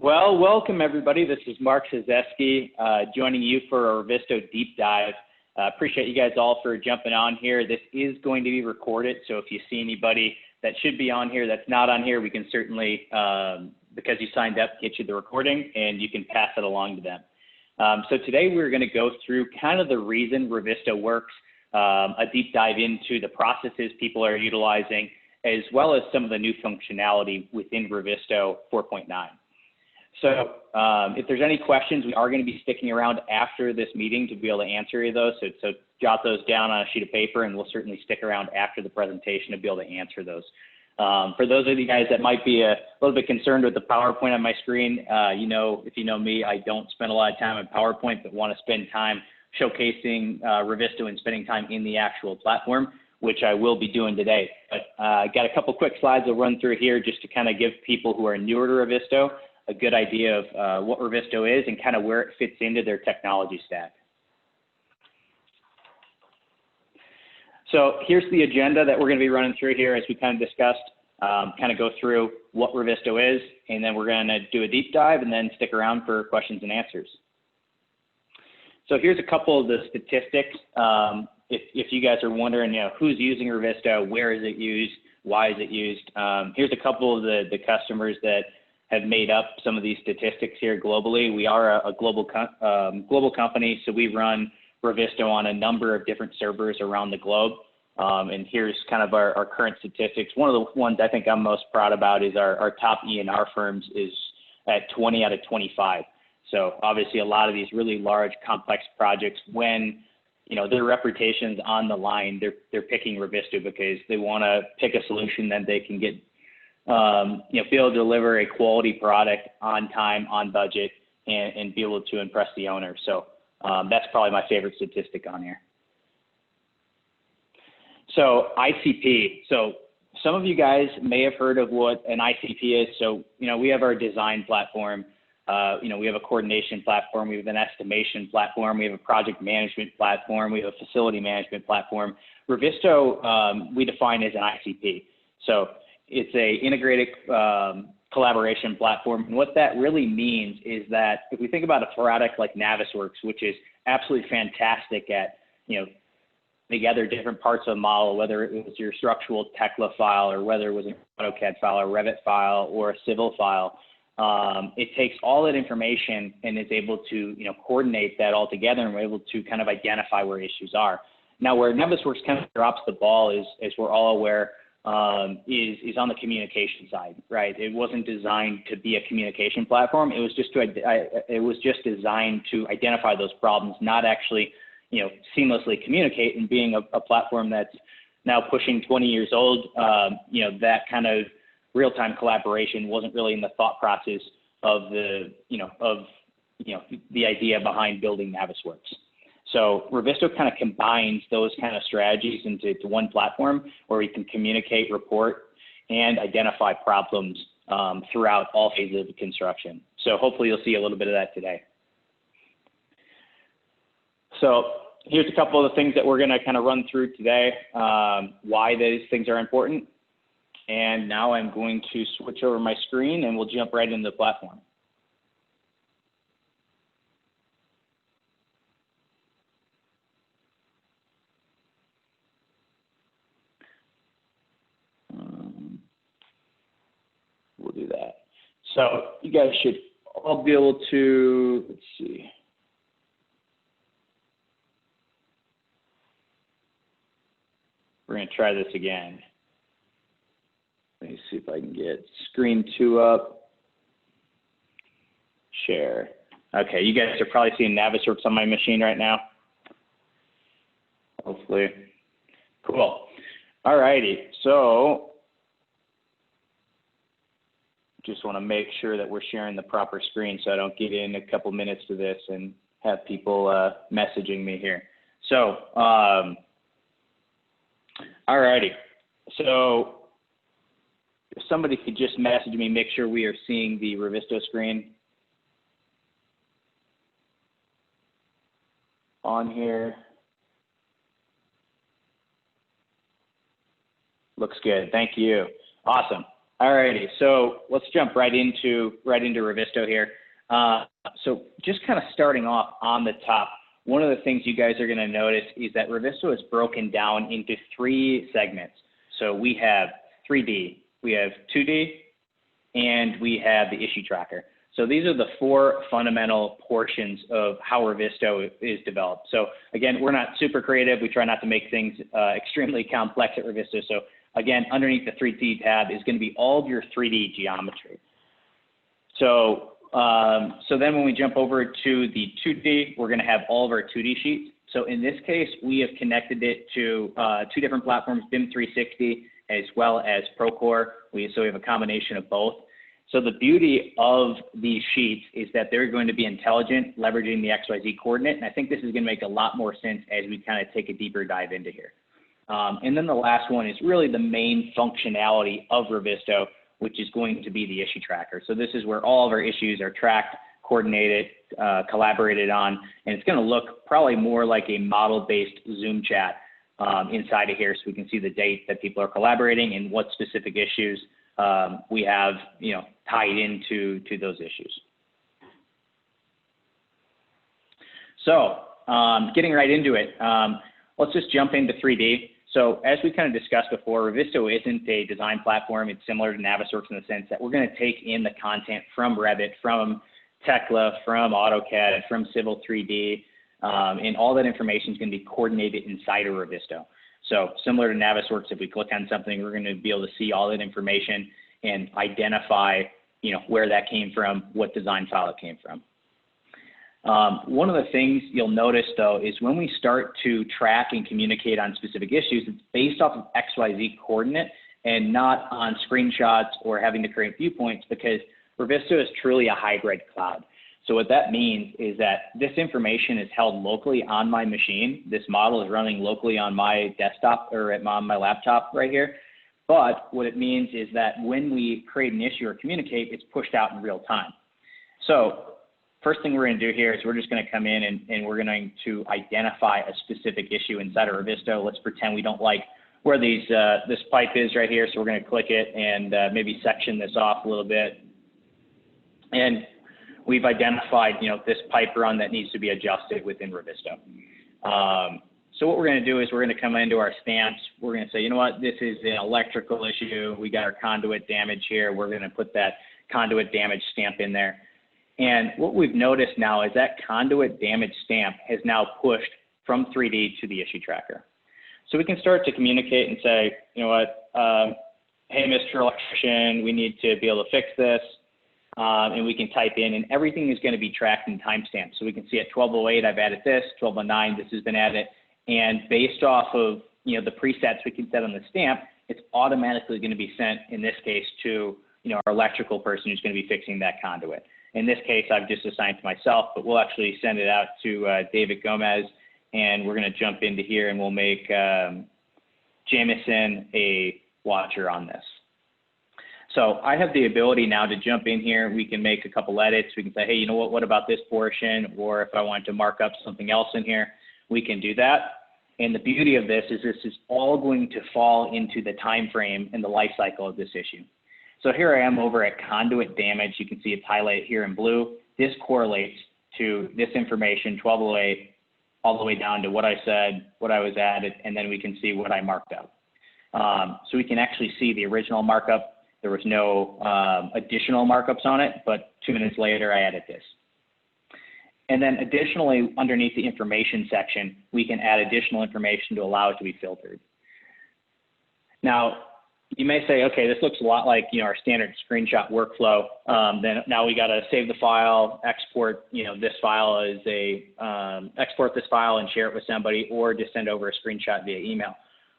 Well, welcome everybody. This is Mark Szewski, joining you for a Revizto deep dive. Appreciate you guys all for jumping on here. This is going to be recorded, so if you see anybody that should be on here that's not on here, we can certainly, because you signed up, get you the recording and you can pass it along to them. So today we're going to go through kind of the reason Revizto works, a deep dive into the processes people are utilizing, as well as some of the new functionality within Revizto 4.9. So if there's any questions, we are going to be sticking around after this meeting to be able to answer any of those. So jot those down on a sheet of paper, and we'll certainly stick around after the presentation to be able to answer those. For those of you guys that might be a little bit concerned with the PowerPoint on my screen, if you know me, I don't spend a lot of time on PowerPoint, but want to spend time showcasing Revizto and spending time in the actual platform, which I will be doing today. But I got a couple quick slides I'll run through here just to kind of give people who are newer to Revizto a good idea of what Revizto is and kind of where it fits into their technology stack. So here's the agenda that we're going to be running through here as we kind of discussed, kind of go through what Revizto is, and then we're going to do a deep dive and then stick around for questions and answers. So here's a couple of the statistics. If you guys are wondering, who's using Revizto, where is it used, why is it used? Here's a couple of the customers that have made up some of these statistics here globally. We are a global company, so we run Revizto on a number of different servers around the globe. And here's kind of our current statistics. One of the ones I think I'm most proud about is our top E&R firms is at 20 out of 25. So obviously a lot of these really large, complex projects, when their reputation's on the line, they're picking Revizto because they want to pick a solution that they can get be able to deliver a quality product on time, on budget, and be able to impress the owner. So that's probably my favorite statistic on here. So ICP. So some of you guys may have heard of what an ICP is. So, we have our design platform. We have a coordination platform. We have an estimation platform. We have a project management platform. We have a facility management platform. Revizto, we define as an ICP. So it's a integrated collaboration platform. And what that really means is that if we think about a product like Navisworks, which is absolutely fantastic at, together different parts of the model, whether it was your structural Tekla file or whether it was an AutoCAD file or Revit file or a civil file, it takes all that information and is able to, coordinate that all together, and we're able to kind of identify where issues are. Now, where Navisworks kind of drops the ball is, as we're all aware, is on the communication side, right? It wasn't designed to be a communication platform. It was just designed to identify those problems, not actually, seamlessly communicate. And being a platform that's now pushing 20 years old, that kind of real-time collaboration wasn't really in the thought process of the idea behind building Navisworks. So Revizto kind of combines those kind of strategies into one platform where we can communicate, report, and identify problems throughout all phases of construction. So hopefully you'll see a little bit of that today. So here's a couple of the things that we're going to kind of run through today, why those things are important. And now I'm going to switch over my screen and we'll jump right into the platform. We'll do that. So you guys should all be able to, let's see. We're going to try this again. Let me see if I can get screen 2 up. Share. Okay, you guys are probably seeing Navisworks on my machine right now. Hopefully. Cool. All righty. So just want to make sure that we're sharing the proper screen so I don't get in a couple minutes to this and have people messaging me here. So, all righty. So if somebody could just message me, make sure we are seeing the Revizto screen on here. Looks good. Thank you. Awesome. Alrighty, so let's jump right into Revizto here. So just kind of starting off on the top, one of the things you guys are going to notice is that Revizto is broken down into 3 segments. So we have 3D, we have 2D, and we have the issue tracker. So these are the 4 fundamental portions of how Revizto is developed. So again, we're not super creative. We try not to make things extremely complex at Revizto. So again, underneath the 3D tab is going to be all of your 3D geometry. So then when we jump over to the 2D, we're going to have all of our 2D sheets. So in this case, we have connected it to 2 different platforms, BIM 360 as well as Procore. So we have a combination of both. So the beauty of these sheets is that they're going to be intelligent, leveraging the XYZ coordinate. And I think this is going to make a lot more sense as we kind of take a deeper dive into here. And then the last one is really the main functionality of Revizto, which is going to be the issue tracker. So this is where all of our issues are tracked, coordinated, collaborated on, and it's going to look probably more like a model-based Zoom chat inside of here, so we can see the date that people are collaborating and what specific issues we have, tied into those issues. So getting right into it, let's just jump into 3D. So as we kind of discussed before, Revizto isn't a design platform. It's similar to Navisworks in the sense that we're going to take in the content from Revit, from Tekla, from AutoCAD, from Civil 3D, and all that information is going to be coordinated inside of Revizto. So similar to Navisworks, if we click on something, we're going to be able to see all that information and identify, where that came from, what design file it came from. One of the things you'll notice, though, is when we start to track and communicate on specific issues, it's based off of XYZ coordinate and not on screenshots or having to create viewpoints, because Revizto is truly a hybrid cloud. So what that means is that this information is held locally on my machine. This model is running locally on my desktop or on my laptop right here. But what it means is that when we create an issue or communicate, it's pushed out in real time. So first thing we're going to do here is we're just going to come in and we're going to identify a specific issue inside of Revizto. Let's pretend we don't like where this pipe is right here. So we're going to click it and maybe section this off a little bit. And we've identified, this pipe run that needs to be adjusted within Revizto. So what we're going to do is we're going to come into our stamps. We're going to say, this is an electrical issue. We got our conduit damage here. We're going to put that conduit damage stamp in there. And what we've noticed now is that conduit damage stamp has now pushed from 3D to the issue tracker. So we can start to communicate and say, hey, Mr. Electrician, we need to be able to fix this. And we can type in, and everything is going to be tracked in timestamps. So we can see at 12:08, I've added this, 12:09, this has been added. And based off of, the presets we can set on the stamp, it's automatically going to be sent, in this case, to, our electrical person who's going to be fixing that conduit. In this case, I've just assigned to myself, but we'll actually send it out to David Gomez, and we're going to jump into here and we'll make Jameson a watcher on this. So I have the ability now to jump in here. We can make a couple edits. We can say, hey, what about this portion? Or if I want to mark up something else in here, we can do that. And the beauty of this is all going to fall into the time frame and the life cycle of this issue. So here I am over at conduit damage. You can see it's highlighted here in blue. This correlates to this information, 12:08, all the way down to what I said, what I was added, and then we can see what I marked up. So we can actually see the original markup. There was no additional markups on it, but 2 minutes later, I added this. And then additionally, underneath the information section, we can add additional information to allow it to be filtered. Now, you may say, okay, this looks a lot like our standard screenshot workflow. Then now we got to save the file, export this file as export this file and share it with somebody, or just send over a screenshot via email.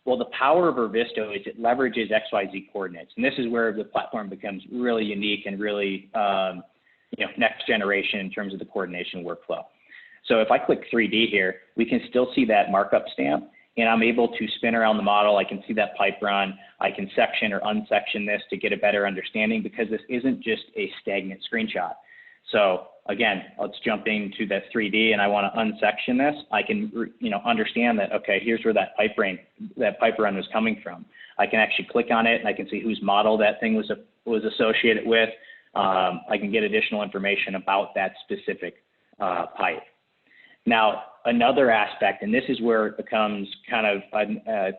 Well, the power of Revizto is it leverages XYZ coordinates, and this is where the platform becomes really unique and really next generation in terms of the coordination workflow. So if I click 3D here, we can still see that markup stamp, and I'm able to spin around the model. I can see that pipe run. I can section or unsection this to get a better understanding, because this isn't just a stagnant screenshot. So again, let's jump into that 3D, and I want to unsection this. I can understand that, okay, here's where that pipe run was coming from. I can actually click on it, and I can see whose model that thing was was associated with, I can get additional information about that specific pipe. Now, another aspect, and this is where it becomes kind of,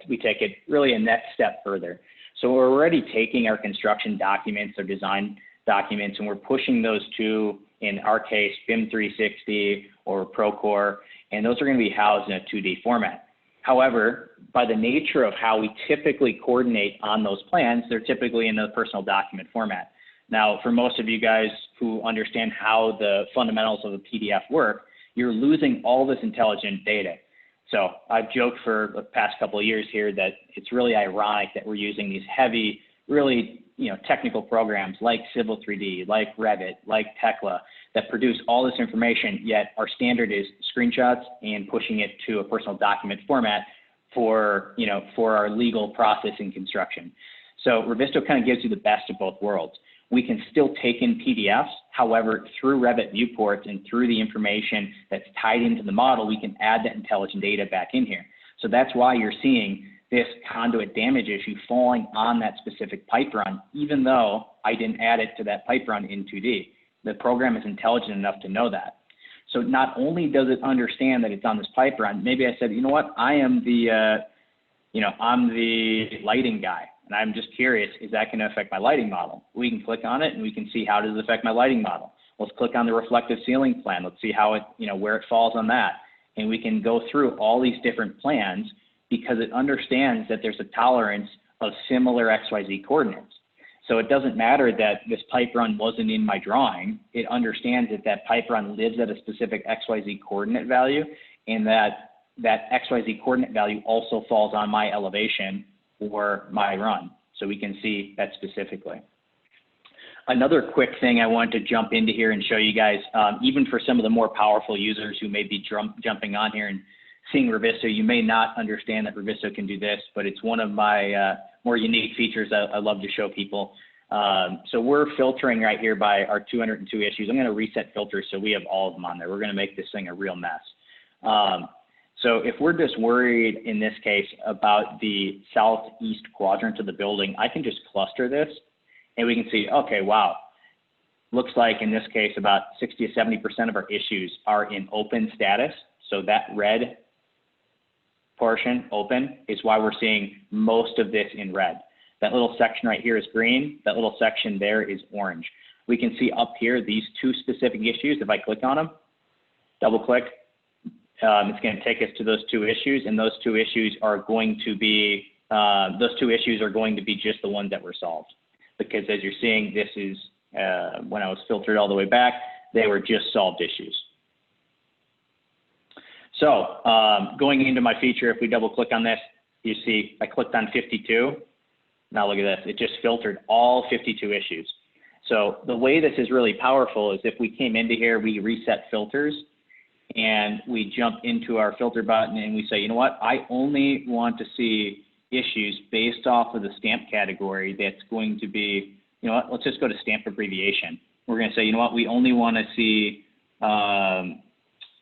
we take it really a next step further. So we're already taking our construction documents or design documents, and we're pushing those to, in our case, BIM 360 or Procore, and those are going to be housed in a 2D format. However, by the nature of how we typically coordinate on those plans, they're typically in the personal document format. Now, for most of you guys who understand how the fundamentals of a PDF work, you're losing all this intelligent data. So I've joked for the past couple of years here that it's really ironic that we're using these heavy, really technical programs like Civil 3D, like Revit, like Tekla, that produce all this information, yet our standard is screenshots and pushing it to a personal document format for our legal process in construction. So Revizto kind of gives you the best of both worlds. We can still take in PDFs. However, through Revit viewports and through the information that's tied into the model, we can add that intelligent data back in here. So that's why you're seeing this conduit damage issue falling on that specific pipe run, even though I didn't add it to that pipe run in 2D. The program is intelligent enough to know that. So not only does it understand that it's on this pipe run, maybe I said, you know what, I am the, I'm the lighting guy. And I'm just curious, is that going to affect my lighting model? We can click on it and we can see how does it affect my lighting model. Let's click on the reflective ceiling plan. Let's see how it, where it falls on that. And we can go through all these different plans because it understands that there's a tolerance of similar XYZ coordinates. So it doesn't matter that this pipe run wasn't in my drawing. It understands that that pipe run lives at a specific XYZ coordinate value, and that XYZ coordinate value also falls on my elevation or my run. So we can see that specifically. Another quick thing I wanted to jump into here and show you guys, even for some of the more powerful users who may be jumping on here and seeing Revizto, you may not understand that Revizto can do this, but it's one of my more unique features that I love to show people. So we're filtering right here by our 202 issues. I'm going to reset filters so we have all of them on there. We're going to make this thing a real mess. So if we're just worried in this case about the southeast quadrant of the building, I can just cluster this and we can see, okay, wow. Looks like in this case about 60 to 70% of our issues are in open status. So that red portion, open, is why we're seeing most of this in red. That little section right here is green. That little section there is orange. We can see up here these two specific issues. If I click on them, double click, it's going to take us to those two issues, and those two issues are going to be just the ones that were solved. Because as you're seeing, this is when I was filtered all the way back, they were just solved issues. So going into my feature, if we double click on this, you see I clicked on 52. Now look at this, it just filtered all 52 issues. So the way this is really powerful is if we came into here, we reset filters and we jump into our filter button and we say, you know what, I only want to see issues based off of the stamp category that's going to be, you know what, let's just go to stamp abbreviation. We're going to say, you know what, we only want to see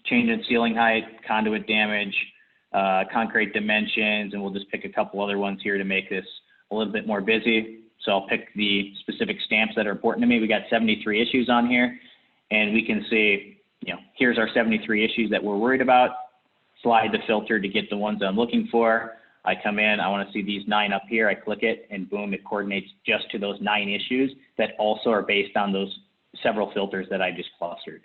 change in ceiling height, conduit damage, concrete dimensions, and we'll just pick a couple other ones here to make this a little bit more busy. So I'll pick the specific stamps that are important to me. We got 73 issues on here, and we can see, here's our 73 issues that we're worried about. Slide the filter to get the ones I'm looking for. I come in, I want to see these 9 up here. I click it, and boom, it coordinates just to those 9 issues that also are based on those several filters that I just clustered.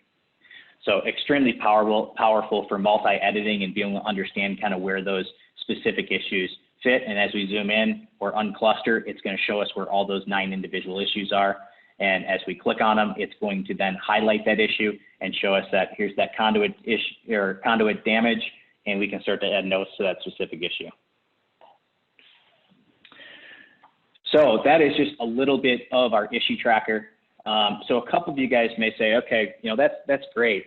So extremely powerful for multi-editing and being able to understand kind of where those specific issues fit. And as we zoom in or uncluster, it's going to show us where all those 9 individual issues are. And as we click on them, it's going to then highlight that issue and show us that here's that conduit issue or conduit damage, and we can start to add notes to that specific issue. So that is just a little bit of our issue tracker. So a couple of you guys may say, okay, that's great.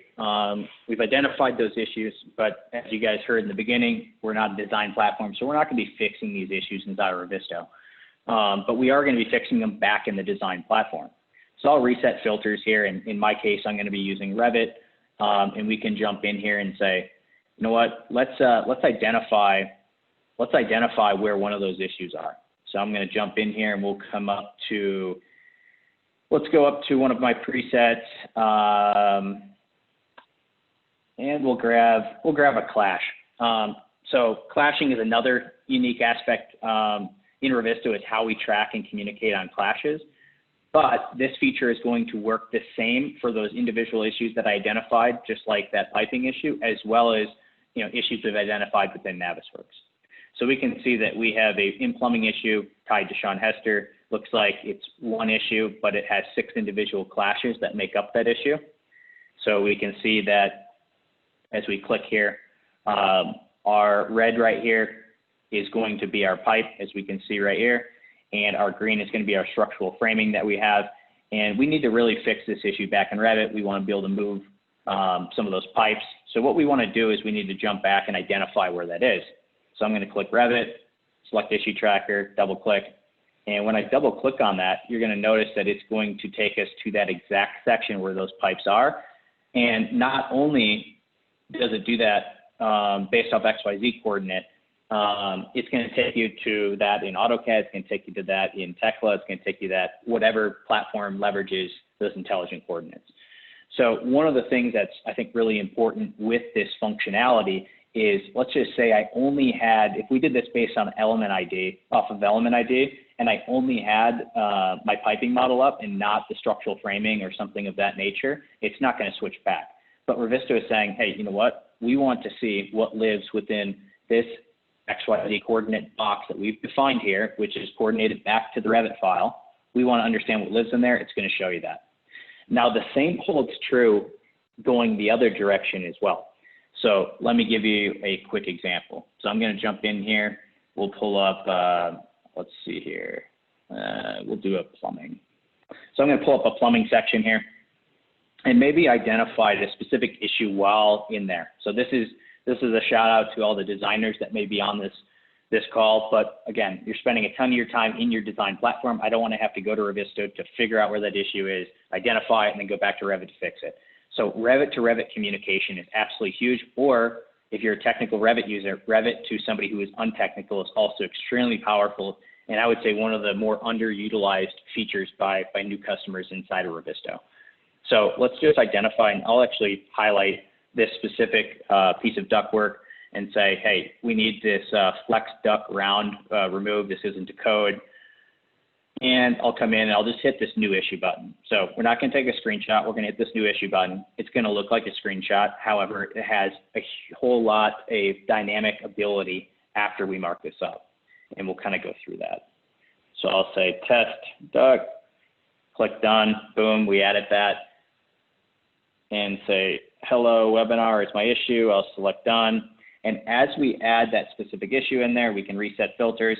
We've identified those issues, but as you guys heard in the beginning, we're not a design platform, so we're not going to be fixing these issues inside of Revizto. But we are going to be fixing them back in the design platform. So I'll reset filters here, and in my case, I'm going to be using Revit, and we can jump in here and say, you know what, let's identify where one of those issues are. So I'm going to jump in here, and we'll come up to let's go up to one of my presets, and we'll grab a clash. So clashing is another unique aspect in Revizto. Is how we track and communicate on clashes. But this feature is going to work the same for those individual issues that I identified, just like that piping issue, as well as issues we've identified within Navisworks. So we can see that we have a in-plumbing issue tied to Sean Hester. Looks like it's one issue, but it has 6 individual clashes that make up that issue. So we can see that as we click here, our red right here is going to be our pipe, as we can see right here, and our green is going to be our structural framing that we have. And we need to really fix this issue back in Revit. We want to be able to move some of those pipes. So what we want to do is we need to jump back and identify where that is. So I'm going to click Revit, select issue tracker, double click. And when I double click on that, you're going to notice that it's going to take us to that exact section where those pipes are. And not only does it do that based off XYZ coordinate, it's going to take you to that in AutoCAD, it's going to take you to that in Tekla, it's going to take you that whatever platform leverages those intelligent coordinates. So one of the things that's, I think, really important with this functionality is, let's just say I only had, if we did this based on element ID, off of element ID, and I only had my piping model up and not the structural framing or something of that nature, it's not going to switch back. But Revizto is saying, hey, you know what? We want to see what lives within this XYZ coordinate box that we've defined here, which is coordinated back to the Revit file. We want to understand what lives in there. It's going to show you that. Now, the same holds true going the other direction as well. So let me give you a quick example. So I'm going to jump in here. We'll pull up, let's see here. We'll do a plumbing. So I'm going to pull up a plumbing section here and maybe identify the specific issue while in there. So this is a shout out to all the designers that may be on this call. But again, you're spending a ton of your time in your design platform. I don't want to have to go to Revizto to figure out where that issue is, identify it, and then go back to Revit to fix it. So Revit to Revit communication is absolutely huge. Or if you're a technical Revit user, Revit to somebody who is untechnical is also extremely powerful. And I would say one of the more underutilized features by new customers inside of Revizto. So let's just identify, and I'll actually highlight this specific piece of ductwork and say, hey, we need this flex duct round removed. This isn't a code. And I'll come in and I'll just hit this new issue button. So we're not going to take a screenshot. We're going to hit this new issue button. It's going to look like a screenshot. However, it has a whole lot of dynamic ability after we mark this up. And we'll kind of go through that. So I'll say test duct, click done, boom, we added that. And say, hello, webinar is my issue. I'll select done. And as we add that specific issue in there, we can reset filters.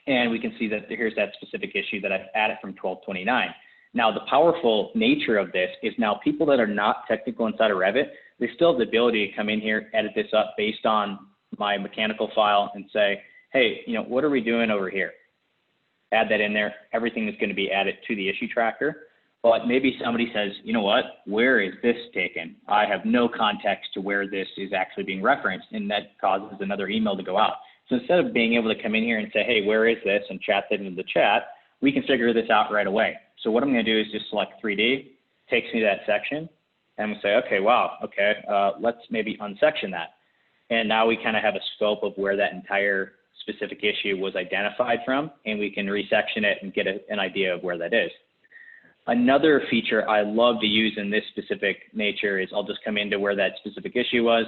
And we can see that here's that specific issue that I've added from 1229. Now, the powerful nature of this is now people that are not technical inside of Revit, they still have the ability to come in here, edit this up based on my mechanical file and say, hey, what are we doing over here? Add that in there. Everything is going to be added to the issue tracker. But maybe somebody says, you know what, where is this taken? I have no context to where this is actually being referenced, and that causes another email to go out. So instead of being able to come in here and say, hey, where is this, and chat that into the chat, we can figure this out right away. So what I'm going to do is just select 3D, takes me to that section, and we say, okay, wow, okay, let's maybe unsection that. And now we kind of have a scope of where that entire specific issue was identified from, and we can resection it and get an idea of where that is. Another feature I love to use in this specific nature is I'll just come into where that specific issue was.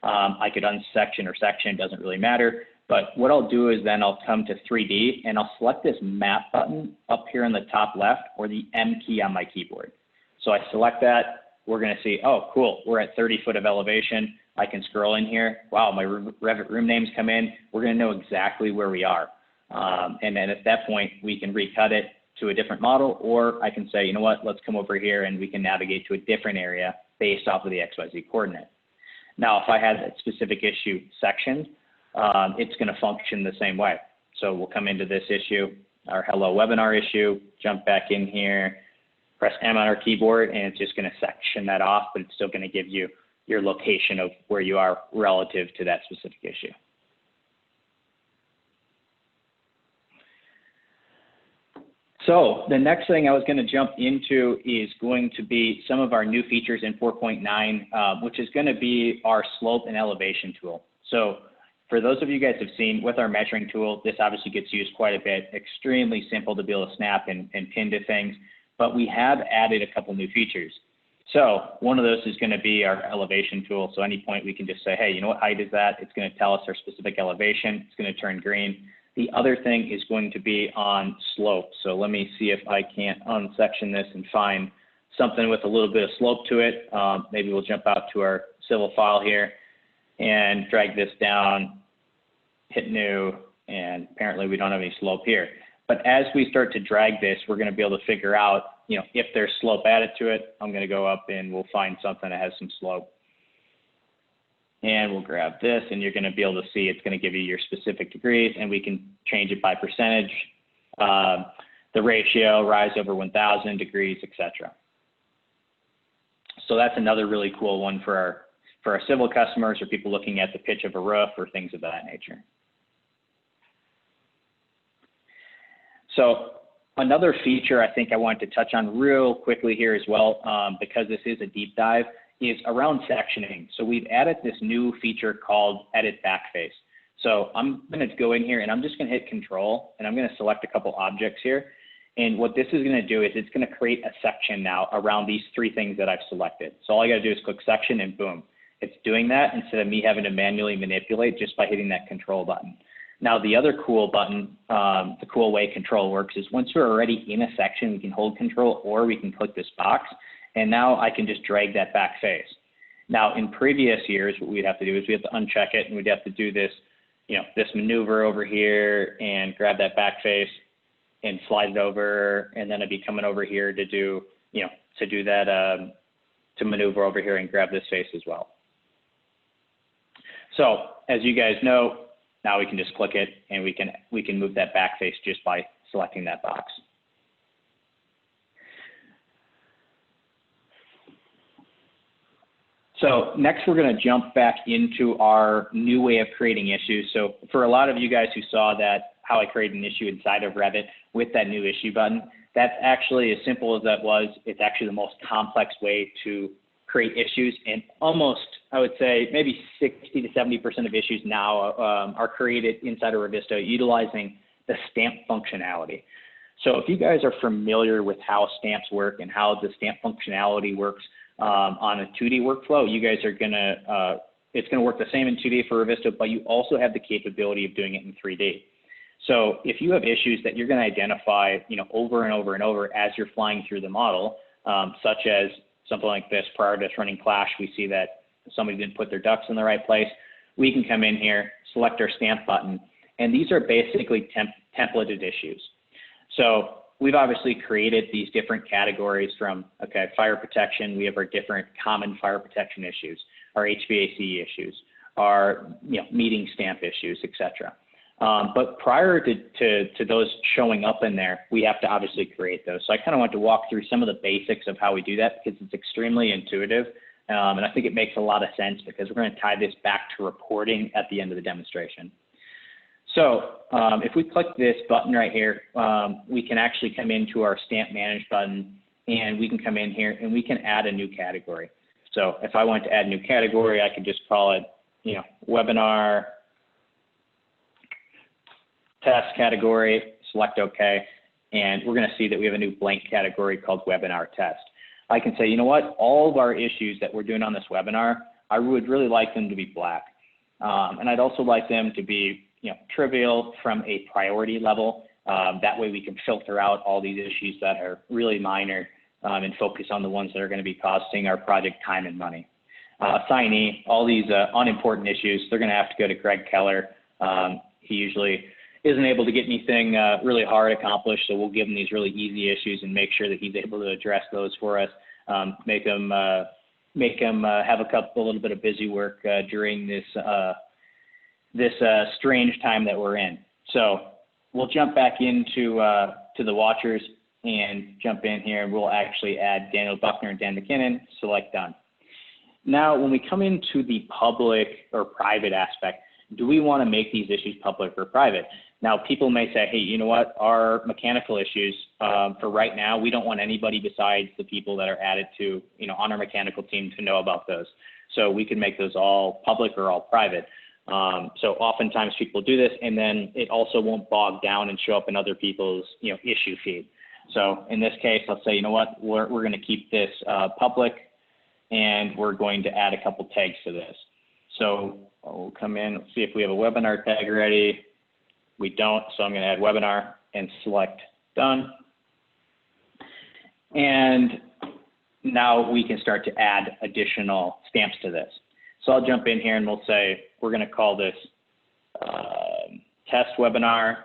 I could unsection or section, doesn't really matter. But what I'll do is then I'll come to 3D and I'll select this map button up here in the top left, or the M key on my keyboard. So I select that. We're going to see, oh, cool, we're at 30 foot of elevation. I can scroll in here. Wow, my Revit room names come in. We're going to know exactly where we are. And then at that point, we can recut it to a different model, or I can say, you know what, let's come over here and we can navigate to a different area based off of the XYZ coordinate. Now, if I had that specific issue sectioned, it's going to function the same way. So we'll come into this issue, our hello webinar issue, jump back in here, press M on our keyboard, and it's just going to section that off, but it's still going to give you your location of where you are relative to that specific issue. So the next thing I was going to jump into is going to be some of our new features in 4.9, which is going to be our slope and elevation tool. So for those of you guys who have seen with our measuring tool, this obviously gets used quite a bit, extremely simple to be able to snap and pin to things, but we have added a couple new features. So one of those is going to be our elevation tool. So any point we can just say, hey, you know what height is that? It's going to tell us our specific elevation. It's going to turn green. The other thing is going to be on slope. So let me see if I can't unsection this and find something with a little bit of slope to it. Maybe we'll jump out to our civil file here and drag this down, hit new, and apparently we don't have any slope here. But as we start to drag this, we're going to be able to figure out, you know, if there's slope added to it. I'm going to go up and we'll find something that has some slope. And we'll grab this, and you're going to be able to see it's going to give you your specific degrees, and we can change it by percentage, the ratio, rise over 1,000 degrees, etc. So that's another really cool one for our civil customers or people looking at the pitch of a roof or things of that nature. So another feature I think I wanted to touch on real quickly here as well, because this is a deep dive, is around sectioning. So we've added this new feature called Edit Backface. So I'm going to go in here and I'm just going to hit Control, and I'm going to select a couple objects here. And what this is going to do is it's going to create a section now around these three things that I've selected. So all I got to do is click Section, and boom, it's doing that instead of me having to manually manipulate just by hitting that Control button. Now, the other cool button, the cool way Control works is once we're already in a section, we can hold Control, or we can click this box, and now I can just drag that back face. Now, in previous years, what we'd have to do is we have to uncheck it, and we'd have to do this, you know, this maneuver over here and grab that back face and slide it over, and then I'd be coming over here to do, you know, to do that, to maneuver over here and grab this face as well. So as you guys know, now we can just click it, and we can move that back face just by selecting that box. So next we're going to jump back into our new way of creating issues. So for a lot of you guys who saw that, how I created an issue inside of Revit with that new issue button, that's actually as simple as that was. It's actually the most complex way to create issues, and almost, I would say, maybe 60 to 70% of issues now are created inside of Revizto utilizing the stamp functionality. So if you guys are familiar with how stamps work and how the stamp functionality works on a 2D workflow, you guys are gonna, it's gonna work the same in 2D for Revizto, but you also have the capability of doing it in 3D. So if you have issues that you're gonna identify, you know, over and over and over as you're flying through the model, such as something like this, prior to us running Clash, we see that somebody didn't put their ducts in the right place. We can come in here, select our stamp button, and these are basically templated issues. So we've obviously created these different categories from, okay, fire protection, we have our different common fire protection issues, our HVAC issues, our, you know, meeting stamp issues, etc. But prior to those showing up in there, we have to obviously create those. So I kind of want to walk through some of the basics of how we do that, because it's extremely intuitive. And I think it makes a lot of sense, because we're going to tie this back to reporting at the end of the demonstration. So if we click this button right here, we can actually come into our Stamp Manage button, and we can come in here and we can add a new category. So if I want to add a new category, I could just call it, you know, webinar test category, select OK, and we're going to see that we have a new blank category called webinar test. I can say, you know what, all of our issues that we're doing on this webinar, I would really like them to be black. And I'd also like them to be, you know, trivial from a priority level. That way we can filter out all these issues that are really minor and focus on the ones that are going to be costing our project time and money. Assignee, all these unimportant issues, they're going to have to go to Greg Keller. He usually isn't able to get anything really hard accomplished, so we'll give him these really easy issues and make sure that he's able to address those for us. Make him have a little bit of busy work during this strange time that we're in. So we'll jump back into to the watchers and jump in here, and we'll actually add Daniel Buckner and Dan McKinnon, select done. Now, when we come into the public or private aspect, do we want to make these issues public or private? Now, people may say, hey, you know what, our mechanical issues, for right now, we don't want anybody besides the people that are added to, on our mechanical team to know about those. So we can make those all public or all private. So oftentimes people do this, and then it also won't bog down and show up in other people's, issue feed. So in this case, let's say, you know what, we're going to keep this public, and we're going to add a couple tags to this. So we'll come in, see if we have a webinar tag ready. We don't, so I'm going to add webinar and select done. And now we can start to add additional stamps to this. So I'll jump in here and we'll say, we're going to call this test webinar.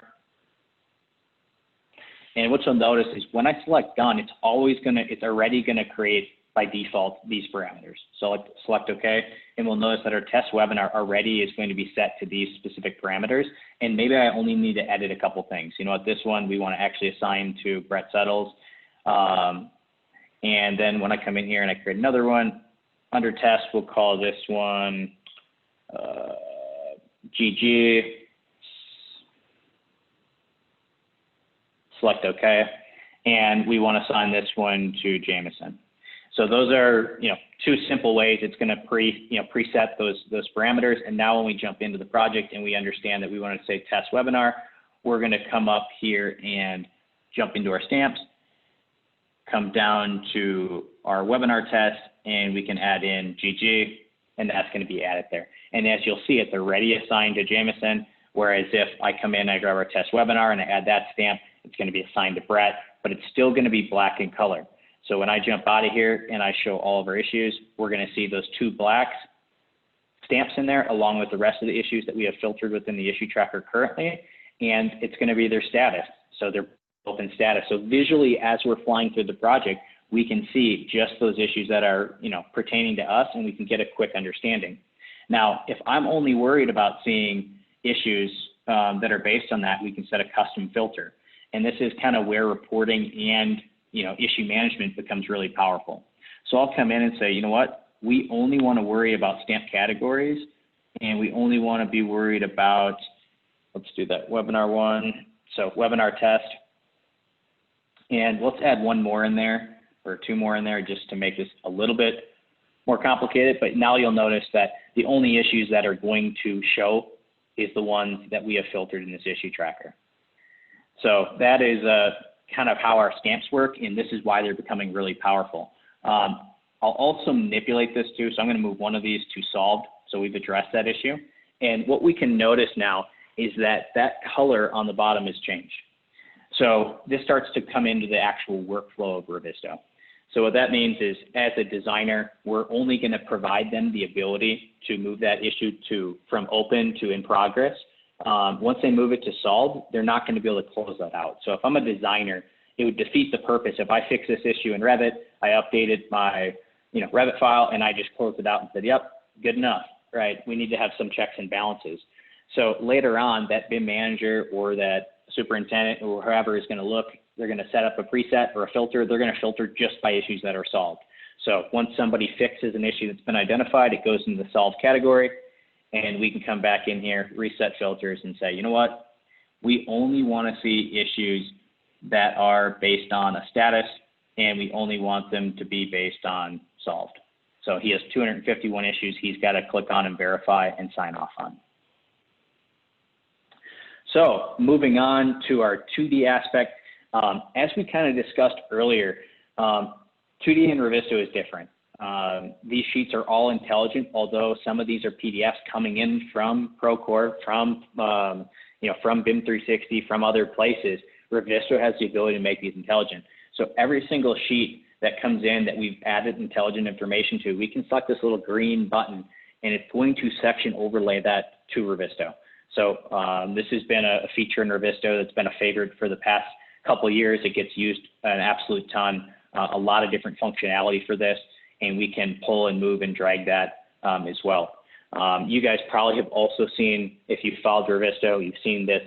And what you'll notice is when I select done, it's already going to create by default these parameters. So select OK, and we'll notice that our test webinar already is going to be set to these specific parameters. And maybe I only need to edit a couple things. You know what, this one we want to actually assign to Brett Settles. And then when I come in here and I create another one, under test, we'll call this one GG. Select OK. And we want to assign this one to Jameson. So those are, two simple ways it's going to preset those parameters. And now when we jump into the project and we understand that we want to say test webinar, we're going to come up here and jump into our stamps, come down to our webinar test, and we can add in GG, and that's going to be added there. And as you'll see, it's already assigned to Jameson, whereas if I come in, I grab our test webinar and I add that stamp, it's going to be assigned to Brett, but it's still going to be black in color. So when I jump out of here and I show all of our issues, we're going to see those two black stamps in there along with the rest of the issues that we have filtered within the issue tracker currently, and it's going to be their status. So they're open status. So visually, as we're flying through the project, we can see just those issues that are, pertaining to us, and we can get a quick understanding. Now, if I'm only worried about seeing issues that are based on that, we can set a custom filter. And this is kind of where reporting and issue management becomes really powerful. So I'll come in and say, you know what, we only want to worry about stamp categories, and we only want to be worried about, let's do that webinar one. So webinar test. And let's add one more in there, or two more in there, just to make this a little bit more complicated. But now you'll notice that the only issues that are going to show is the ones that we have filtered in this issue tracker. So that is kind of how our stamps work, and this is why they're becoming really powerful. I'll also manipulate this too, so I'm going to move one of these to solved, so we've addressed that issue. And what we can notice now is that that color on the bottom has changed. So this starts to come into the actual workflow of Revizto. So what that means is, as a designer, we're only going to provide them the ability to move that issue from open to in progress. Once they move it to solved, they're not going to be able to close that out. So if I'm a designer, it would defeat the purpose. If I fix this issue in Revit, I updated my Revit file, and I just closed it out and said, yep, good enough, right? We need to have some checks and balances. So later on, that BIM manager or that superintendent or whoever is going to look, they're going to set up a preset or a filter. They're going to filter just by issues that are solved. So once somebody fixes an issue that's been identified, it goes into the solved category, and we can come back in here, reset filters, and say, you know what, we only want to see issues that are based on a status, and we only want them to be based on solved. So he has 251 issues he's got to click on and verify and sign off on. So moving on to our 2D aspect, as we kind of discussed earlier, 2D in Revizto is different. These sheets are all intelligent, although some of these are PDFs coming in from Procore, from from BIM 360, from other places. Revizto has the ability to make these intelligent. So every single sheet that comes in that we've added intelligent information to, we can select this little green button, and it's going to section overlay that to Revizto. So this has been a feature in Revizto that's been a favorite for the past couple of years. It gets used an absolute ton, a lot of different functionality for this, and we can pull and move and drag that as well. You guys probably have also seen, if you've followed Revizto, you've seen this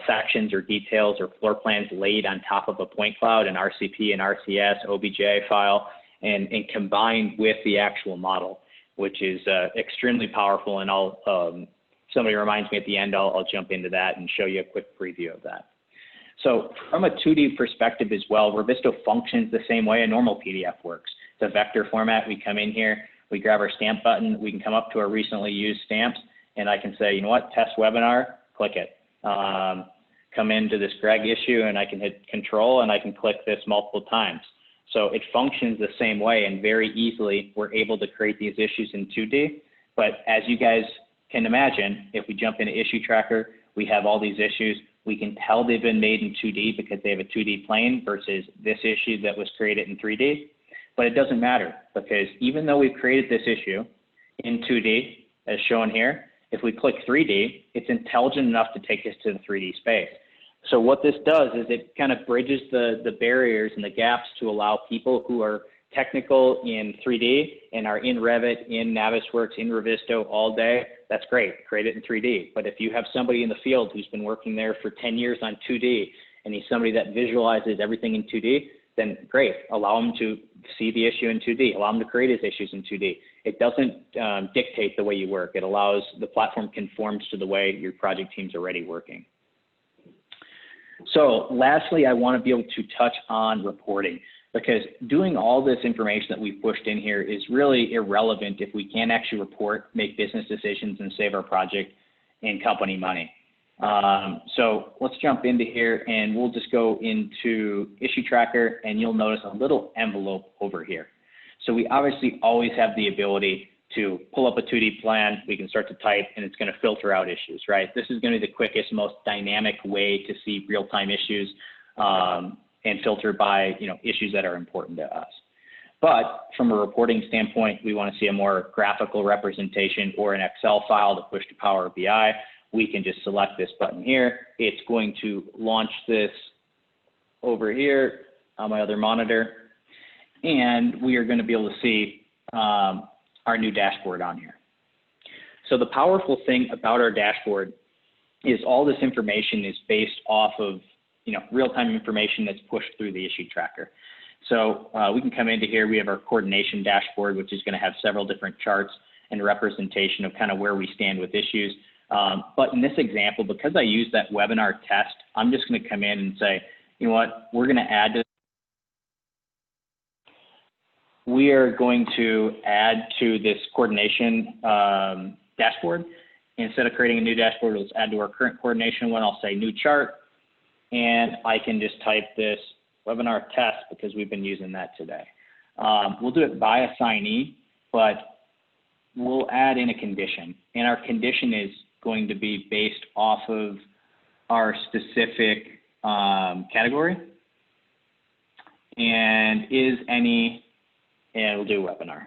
sections or details or floor plans laid on top of a point cloud, an RCP, an RCS, OBJ file, and combined with the actual model, which is extremely powerful. And I'll somebody reminds me at the end, I'll jump into that and show you a quick preview of that. So from a 2D perspective as well, Revizto functions the same way a normal PDF works. It's a vector format. We come in here, we grab our stamp button, we can come up to our recently used stamps, and I can say, you know what, test webinar, click it. Come into this Greg issue, and I can hit control, and I can click this multiple times. So it functions the same way, and very easily we're able to create these issues in 2D. But as you guys can imagine, if we jump into issue tracker, we have all these issues. We can tell they've been made in 2D because they have a 2D plane versus this issue that was created in 3D. But it doesn't matter, because even though we've created this issue in 2D, as shown here, if we click 3D, it's intelligent enough to take us to the 3D space. So what this does is it kind of bridges the barriers and the gaps to allow people who are technical in 3D and are in Revit, in Navisworks, in Revizto all day. That's great, create it in 3D. But if you have somebody in the field who's been working there for 10 years on 2D, and he's somebody that visualizes everything in 2D, then great, allow him to see the issue in 2D, allow him to create his issues in 2D. It doesn't dictate the way you work. It allows, the platform conforms to the way your project team's already working. So lastly, I want to be able to touch on reporting, because doing all this information that we've pushed in here is really irrelevant if we can't actually report, make business decisions, and save our project and company money. So let's jump into here, and we'll just go into issue tracker, and you'll notice a little envelope over here. So we obviously always have the ability to pull up a 2D plan, we can start to type, and it's going to filter out issues, right? This is going to be the quickest, most dynamic way to see real-time issues and filter by, issues that are important to us. But from a reporting standpoint, we want to see a more graphical representation or an Excel file to push to Power BI. We can just select this button here. It's going to launch this over here on my other monitor, and we are going to be able to see our new dashboard on here. So the powerful thing about our dashboard is all this information is based off of real-time information that's pushed through the issue tracker. So we can come into here, we have our coordination dashboard, which is going to have several different charts and representation of kind of where we stand with issues. But in this example, because I use that webinar test, I'm just going to come in and say, you know what, we're going to add to we are going to add to this coordination dashboard. Instead of creating a new dashboard, let's add to our current coordination one. I'll say new chart, and I can just type this webinar test because we've been using that today. We'll do it by assignee, but we'll add in a condition, and our condition is going to be based off of our specific category, and is any, and we'll do webinar.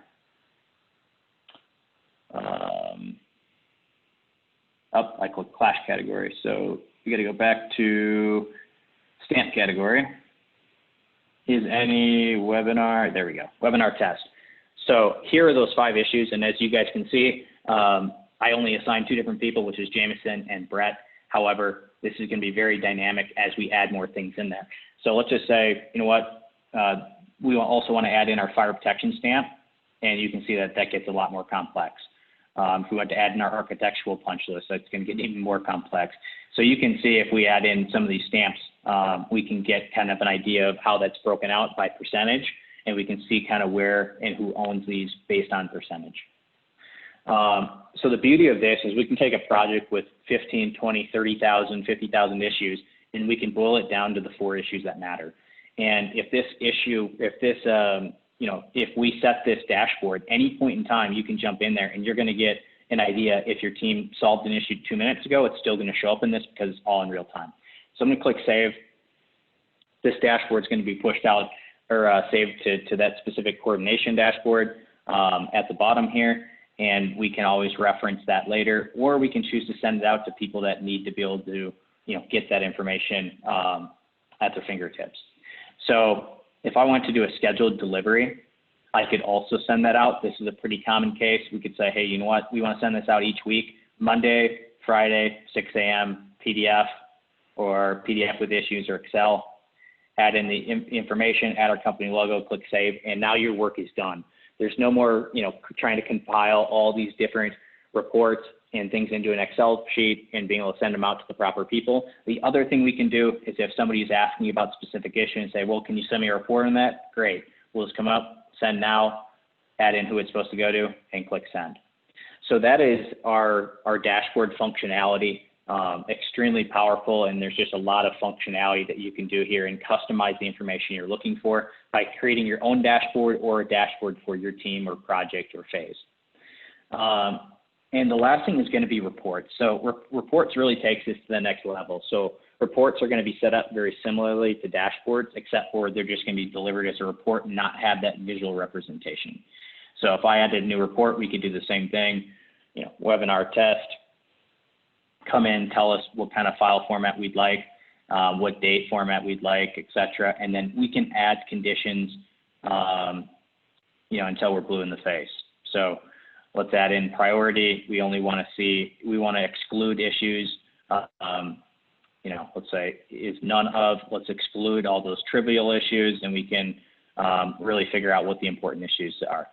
I click clash category, so we got to go back to stamp category. Is any webinar, there we go, webinar test. So here are those 5 issues, and as you guys can see, I only assigned 2 different people, which is Jameson and Brett. However, this is going to be very dynamic as we add more things in there. So let's just say, you know what, we also want to add in our fire protection stamp, and you can see that that gets a lot more complex. If we want to add in our architectural punch list, that's going to get even more complex. So you can see if we add in some of these stamps, we can get kind of an idea of how that's broken out by percentage, and we can see kind of where and who owns these based on percentage. So the beauty of this is we can take a project with 15, 20, 30,000, 50,000 issues, and we can boil it down to the 4 issues that matter. And if this issue, if this, if we set this dashboard, any point in time, you can jump in there and you're going to get an idea. If your team solved an issue 2 minutes ago, it's still going to show up in this because it's all in real time. So I'm going to click save. This dashboard is going to be pushed out or saved to that specific coordination dashboard at the bottom here. And we can always reference that later, or we can choose to send it out to people that need to be able to, get that information at their fingertips. So if I want to do a scheduled delivery, I could also send that out. This is a pretty common case. We could say, hey, you know what? We want to send this out each week, Monday, Friday, 6 a.m., PDF, or PDF with issues or Excel. Add in the information, add our company logo, click save, and now your work is done. There's no more, trying to compile all these different reports. and things into an Excel sheet and being able to send them out to the proper people. The other thing we can do is if somebody is asking you about specific issue and say, well, can you send me a report on that? Great. We'll just come up, send now, add in who it's supposed to go to, and click send. So that is our dashboard functionality. Extremely powerful, and there's just a lot of functionality that you can do here and customize the information you're looking for by creating your own dashboard or a dashboard for your team or project or phase. And the last thing is going to be reports. So reports really takes us to the next level. So reports are going to be set up very similarly to dashboards, except for they're just going to be delivered as a report and not have that visual representation. So if I added a new report, we could do the same thing, webinar test, come in, tell us what kind of file format we'd like, what date format we'd like, et cetera. And then we can add conditions, until we're blue in the face. So let's add in priority. We only want to exclude issues, let's say is none of, let's exclude all those trivial issues, and we can really figure out what the important issues are.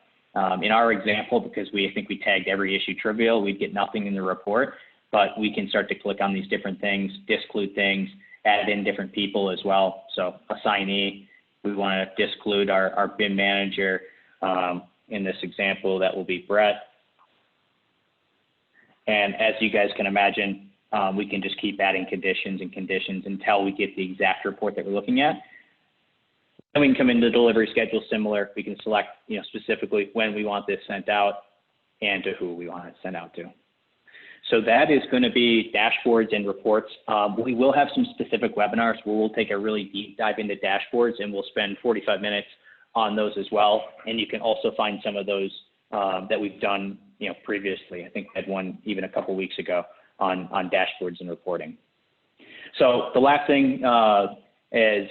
In our example, because I think we tagged every issue trivial, we'd get nothing in the report. But we can start to click on these different things, disclude things, add in different people as well. So assignee, we want to disclude our BIM manager. In this example, that will be Brett. And as you guys can imagine, we can just keep adding conditions until we get the exact report that we're looking at. Then we can come into the delivery schedule similar. We can select specifically when we want this sent out and to who we want it sent out to. So that is going to be dashboards and reports. We will have some specific webinars where we'll take a really deep dive into dashboards, and we'll spend 45 minutes on those as well. And you can also find some of those that we've done previously. I think I had one even a couple weeks ago on dashboards and reporting. So the last thing is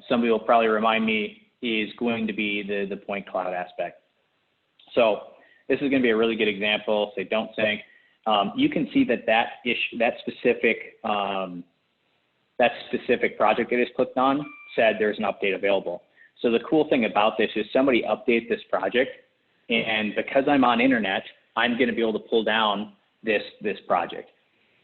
somebody will probably remind me is going to be the point cloud aspect. So this is going to be a really good example. Say don't sync. You can see that specific project that is clicked on said there's an update available. So the cool thing about this is somebody updates this project, and because I'm on internet, I'm going to be able to pull down this project.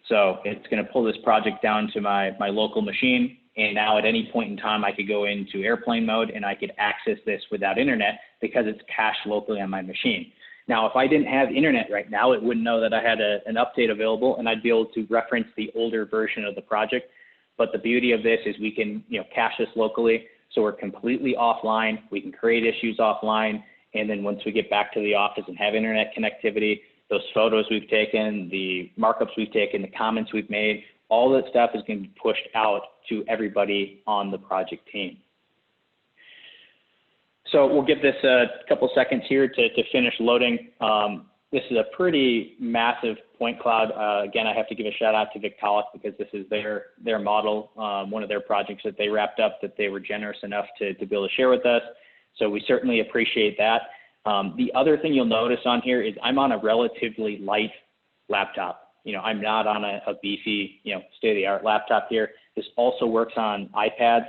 So it's going to pull this project down to my local machine, and now at any point in time I could go into airplane mode and I could access this without internet because it's cached locally on my machine. Now, if I didn't have internet right now, it wouldn't know that I had an update available, and I'd be able to reference the older version of the project. But the beauty of this is we can, cache this locally, so we're completely offline. We can create issues offline, and then once we get back to the office and have internet connectivity, those photos we've taken, the markups we've taken, the comments we've made, all that stuff is going to be pushed out to everybody on the project team. So we'll give this a couple seconds here to finish loading. This is a pretty massive point cloud. Again, I have to give a shout out to Victaulic because this is their model, one of their projects that they wrapped up that they were generous enough to be able to share with us. So we certainly appreciate that. The other thing you'll notice on here is I'm on a relatively light laptop. I'm not on a beefy, state-of-the-art laptop here. This also works on iPads,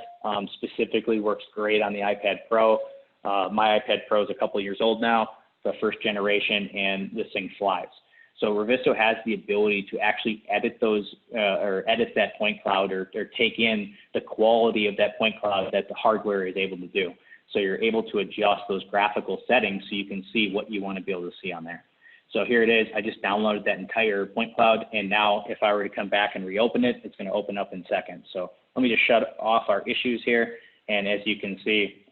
specifically works great on the iPad Pro. My iPad Pro is a couple years old now, the first generation, and this thing flies. So Revizto has the ability to actually edit those or edit that point cloud or take in the quality of that point cloud that the hardware is able to do. So you're able to adjust those graphical settings so you can see what you want to be able to see on there. So here it is. I just downloaded that entire point cloud, and now if I were to come back and reopen it, it's going to open up in seconds. So let me just shut off our issues here. And as you can see,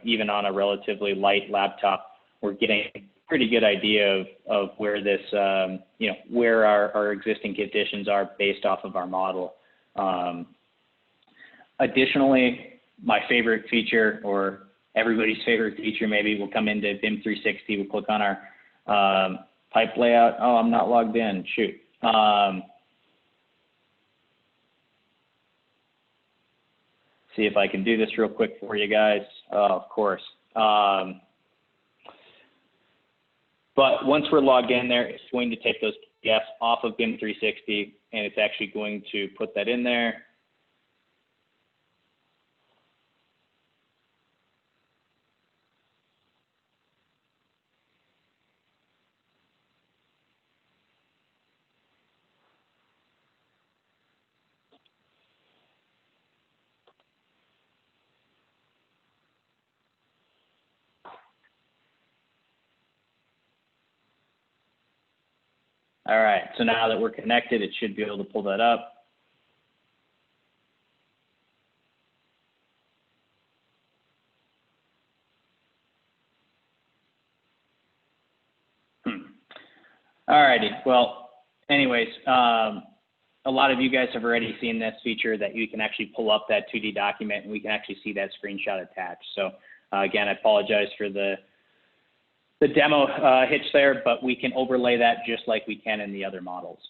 even on a relatively light laptop, we're getting a pretty good idea of where this, where our existing conditions are based off of our model. Additionally, my favorite feature, or everybody's favorite feature maybe, will come into BIM 360. We'll click on our pipe layout. Oh, I'm not logged in. Shoot. See if I can do this real quick for you guys. Of course. But once we're logged in there, it's going to take those PDFs off of BIM 360, and it's actually going to put that in there. All right, so now that we're connected, it should be able to pull that up. All righty, well, anyways, a lot of you guys have already seen this feature that you can actually pull up that 2D document and we can actually see that screenshot attached. So again, I apologize for the demo hitch there, but we can overlay that just like we can in the other models.